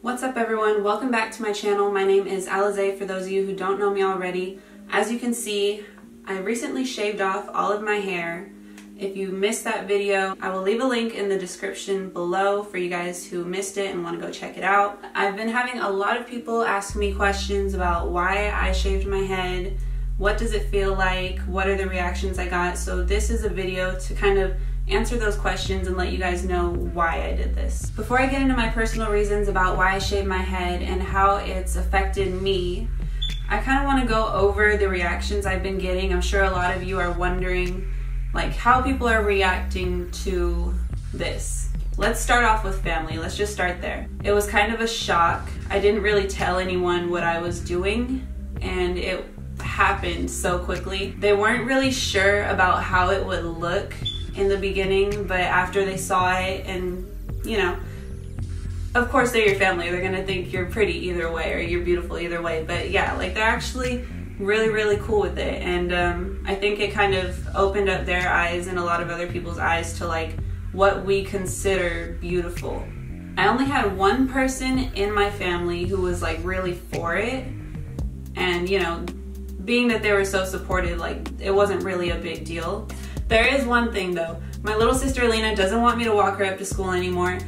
What's up everyone? Welcome back to my channel. My name is Alize for those of you who don't know me already. As you can see, I recently shaved off all of my hair. If you missed that video, I will leave a link in the description below for you guys who missed it and want to go check it out. I've been having a lot of people ask me questions about why I shaved my head, what does it feel like, what are the reactions I got. So this is a video to kind of answer those questions and let you guys know why I did this. Before I get into my personal reasons about why I shaved my head and how it's affected me, I kind of want to go over the reactions I've been getting. I'm sure a lot of you are wondering like how people are reacting to this. Let's start off with family. Let's just start there. It was kind of a shock. I didn't really tell anyone what I was doing, and it happened so quickly. They weren't really sure about how it would look in the beginning, but after they saw it, and you know, of course they're your family, they're gonna think you're pretty either way or you're beautiful either way, but yeah, like they're actually really cool with it. And I think it kind of opened up their eyes and a lot of other people's eyes to like what we consider beautiful. I only had one person in my family who was like really for it, and you know, being that they were so supportive, like it wasn't really a big deal. There is one thing though. My little sister Lena doesn't want me to walk her up to school anymore.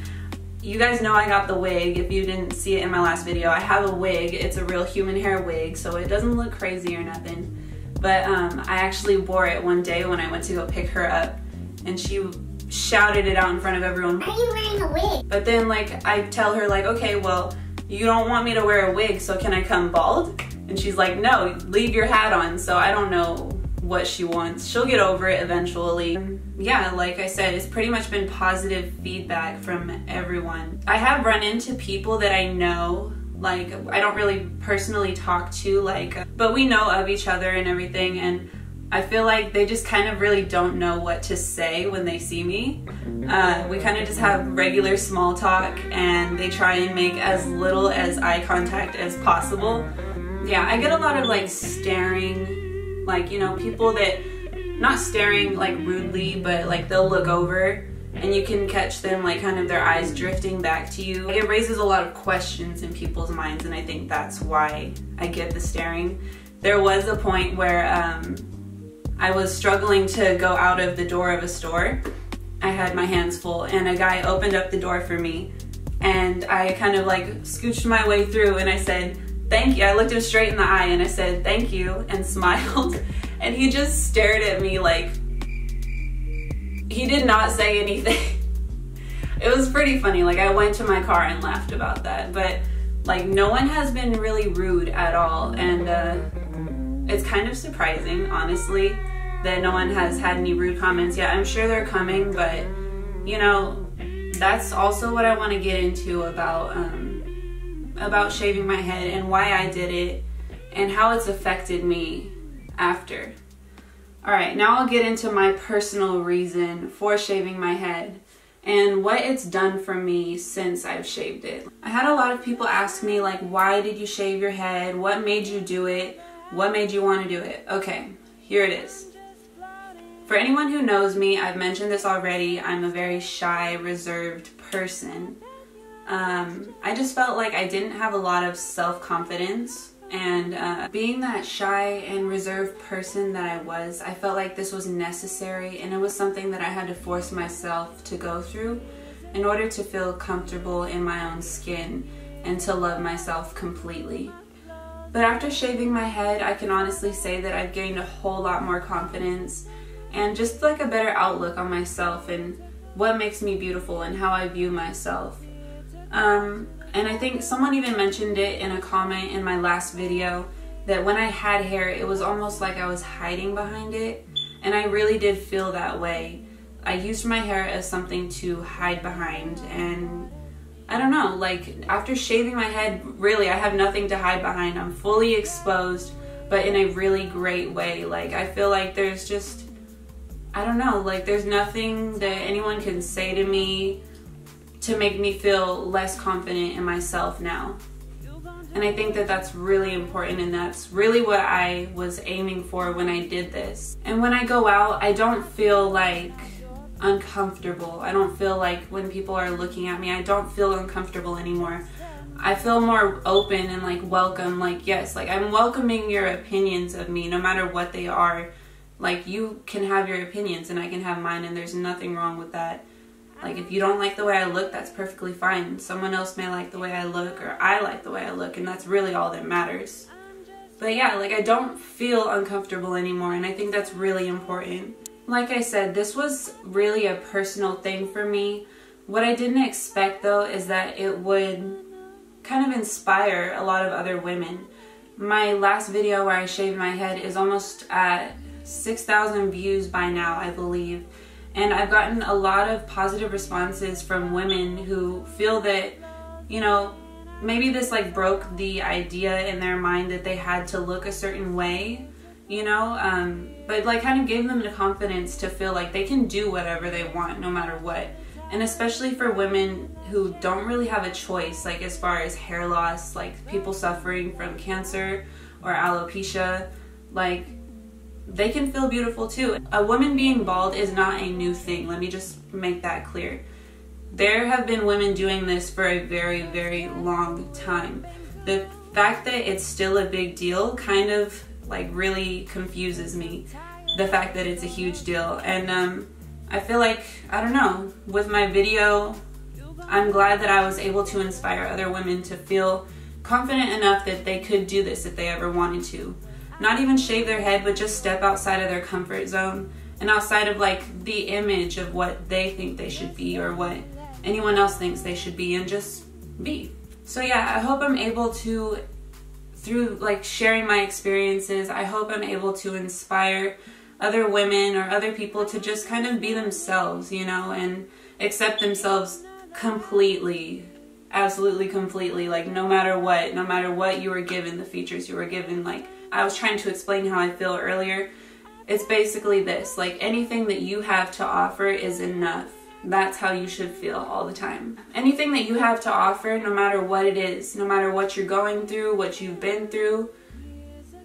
You guys know I got the wig. If you didn't see it in my last video, I have a wig. It's a real human hair wig, so it doesn't look crazy or nothing. But I actually wore it one day when I went to go pick her up, and she shouted it out in front of everyone. Why are you wearing a wig? But then like I tell her like, okay, well, you don't want me to wear a wig, so can I come bald? And she's like, no, leave your hat on. So I don't know what she wants. She'll get over it eventually. Yeah, like I said, it's pretty much been positive feedback from everyone. I have run into people that I know, like I don't really personally talk to, like, but we know of each other and everything, and I feel like they just kind of really don't know what to say when they see me. We kind of just have regular small talk, and they try and make as little as eye contact as possible. Yeah, I get a lot of like staring, like, you know, people that, not staring like rudely, but like they'll look over and you can catch them like kind of their eyes drifting back to you. It raises a lot of questions in people's minds, and I think that's why I get the staring. There was a point where I was struggling to go out of the door of a store. I had my hands full, and a guy opened up the door for me, and I kind of like scooched my way through, and I said, thank you. I looked him straight in the eye and I said, thank you, and smiled. And he just stared at me like, he did not say anything. It was pretty funny. Like I went to my car and laughed about that, but like no one has been really rude at all. And it's kind of surprising, honestly, that no one has had any rude comments yet. I'm sure they're coming, but you know, that's also what I want to get into about shaving my head and why I did it and how it's affected me after. Alright, now I'll get into my personal reason for shaving my head and what it's done for me since I've shaved it. I had a lot of people ask me like, why did you shave your head? What made you do it? What made you want to do it? Okay, here it is. For anyone who knows me, I've mentioned this already, I'm a very shy, reserved person. I just felt like I didn't have a lot of self-confidence, and being that shy and reserved person that I was, I felt like this was necessary, and it was something that I had to force myself to go through in order to feel comfortable in my own skin and to love myself completely. But after shaving my head, I can honestly say that I've gained a whole lot more confidence and just like a better outlook on myself and what makes me beautiful and how I view myself. And I think someone even mentioned it in a comment in my last video that when I had hair, it was almost like I was hiding behind it, and I really did feel that way. I used my hair as something to hide behind, and I don't know, like after shaving my head, really I have nothing to hide behind. I'm fully exposed, but in a really great way. Like I feel like there's just, I don't know, like there's nothing that anyone can say to me to make me feel less confident in myself now. And I think that that's really important, and that's really what I was aiming for when I did this. And when I go out, I don't feel like uncomfortable. I don't feel like when people are looking at me, I don't feel uncomfortable anymore. I feel more open and like welcome. Like, yes, like I'm welcoming your opinions of me no matter what they are. Like, you can have your opinions and I can have mine, and there's nothing wrong with that. Like, if you don't like the way I look, that's perfectly fine. Someone else may like the way I look, or I like the way I look, and that's really all that matters. But yeah, like, I don't feel uncomfortable anymore, and I think that's really important. Like I said, this was really a personal thing for me. What I didn't expect, though, is that it would kind of inspire a lot of other women. My last video where I shaved my head is almost at 6,000 views by now, I believe. And I've gotten a lot of positive responses from women who feel that, you know, maybe this like broke the idea in their mind that they had to look a certain way, you know, but like kind of gave them the confidence to feel like they can do whatever they want no matter what. And especially for women who don't really have a choice, like as far as hair loss, like people suffering from cancer or alopecia, like they can feel beautiful too. A woman being bald is not a new thing. Let me just make that clear. There have been women doing this for a very, very long time. The fact that it's still a big deal kind of like really confuses me. The fact that it's a huge deal. And I feel like, I don't know, with my video, I'm glad that I was able to inspire other women to feel confident enough that they could do this if they ever wanted to. Not even shave their head, but just step outside of their comfort zone and outside of like the image of what they think they should be or what anyone else thinks they should be, and just be. So yeah, I hope I'm able to, through like sharing my experiences, I hope I'm able to inspire other women or other people to just kind of be themselves, you know, and accept themselves completely, absolutely completely, like no matter what you were given, the features you were given. Like I was trying to explain how I feel earlier. It's basically this, like anything that you have to offer is enough. That's how you should feel all the time. Anything that you have to offer, no matter what it is, no matter what you're going through, what you've been through,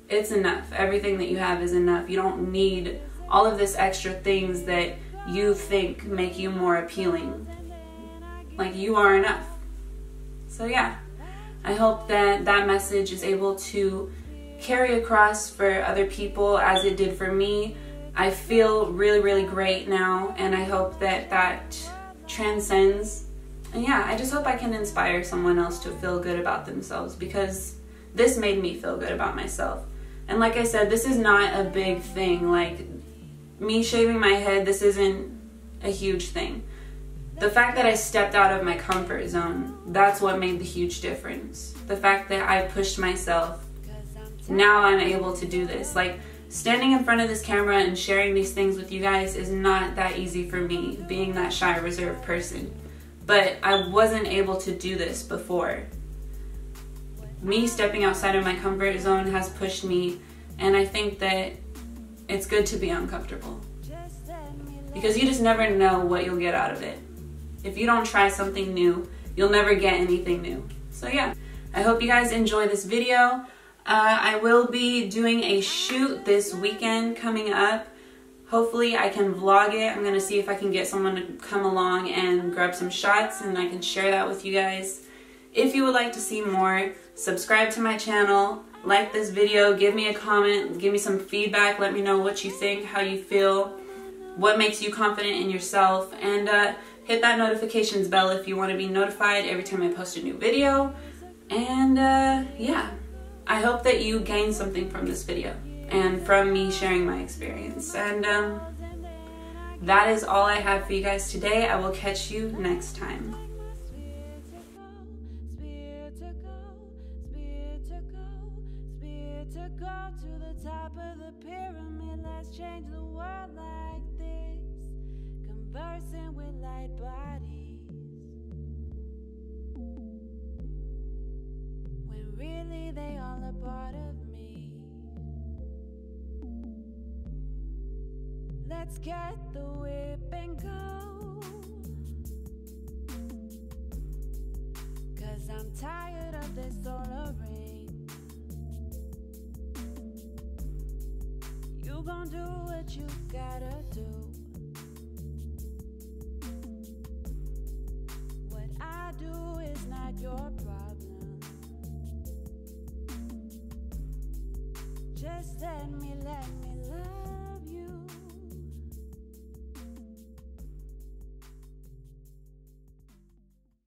it's enough. Everything that you have is enough. You don't need all of this extra things that you think make you more appealing. Like, you are enough. So yeah, I hope that that message is able to carry across for other people as it did for me. I feel really, really great now, and I hope that that transcends. And yeah, I just hope I can inspire someone else to feel good about themselves, because this made me feel good about myself. And like I said, this is not a big thing. Like, me shaving my head, this isn't a huge thing. The fact that I stepped out of my comfort zone, that's what made the huge difference. The fact that I pushed myself, now I'm able to do this. Like, standing in front of this camera and sharing these things with you guys is not that easy for me, being that shy, reserved person. But I wasn't able to do this before. Me stepping outside of my comfort zone has pushed me, and I think that it's good to be uncomfortable, because you just never know what you'll get out of it. If you don't try something new, you'll never get anything new. So yeah, I hope you guys enjoy this video. I will be doing a shoot this weekend coming up. Hopefully I can vlog it. I'm gonna see if I can get someone to come along and grab some shots, and I can share that with you guys. If you would like to see more, subscribe to my channel, like this video, give me a comment, give me some feedback, let me know what you think, how you feel, what makes you confident in yourself, and hit that notifications bell if you want to be notified every time I post a new video. And yeah, I hope that you gain something from this video and from me sharing my experience. And that is all I have for you guys today. I will catch you next time. To the top of the pyramid, let's change the world like this, conversing with light bodies, when really they all are part of me. Let's get the whip and go, 'cause I'm tired of this solar rain. You gon' do what you gotta do. What I do is not your problem. Just let me